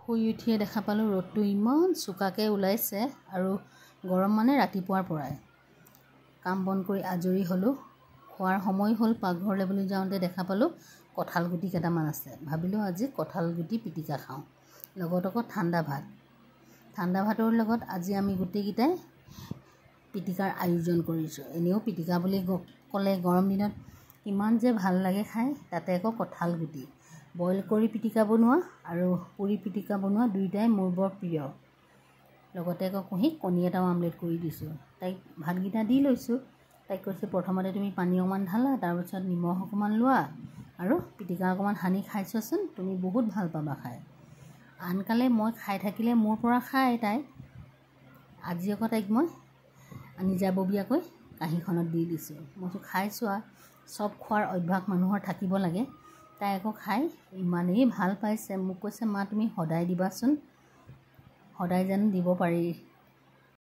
শুই উঠিয়ে দেখা পালোঁ ৰ'দটো ইমান চোকাকৈ ওলাইছে আৰু গৰম মানে ৰাতিপুৱাৰ পৰাই। কাম বন কৰি আজৰি হ'লোঁ, খোৱাৰ সময় হ'ল। পাকঘৰলৈ বুলি যাওঁতে দেখা পালোঁ কঁঠাল গুটি কেইটামান আছে। ভাবিলোঁ আজি কঁঠাল গুটি পিটিকা খাওঁ, লগত আকৌ ঠাণ্ডা ভাত। ঠাণ্ডা ভাতৰ লগত আজি আমি গোটেইকেইটাই পিটিকাৰ আয়োজন কৰিছোঁ। এনেও পিটিকা বুলি ক'লে গৰম দিনত ইমান যে ভাল লাগে খাই, তাতে আকৌ কঁঠাল গুটি বইল কৰি পিটিকা বনোৱা আৰু পুৰি পিটিকা বনোৱা দুয়োটাই মোৰ বৰ প্ৰিয়। লগতে আকৌ কণী এটাও আমলেট কৰি দিছোঁ। তাইক ভাতকেইটা দি লৈছোঁ। তাইক কৈছোঁ প্ৰথমতে তুমি পানী অকণমান ঢালা, তাৰপিছত নিমখ অকণমান লোৱা আৰু পিটিকা অকণমান সানি খাইছোৱাচোন, তুমি বহুত ভাল পাবা খাই। আনকালে মই খাই থাকিলে মোৰ পৰা খায় তাই, আজি আকৌ তাইক মই নিজাববীয়াকৈ কাঁহীখনত দি দিছোঁ। মই কৈছোঁ খাই চোৱা, চব খোৱাৰ অভ্যাস মানুহৰ থাকিব লাগে। তাই আকৌ খাই ইমানেই ভাল পাইছে, মোক কৈছে মা তুমি সদায় দিবাচোন, সদায় যেন দিব পাৰি।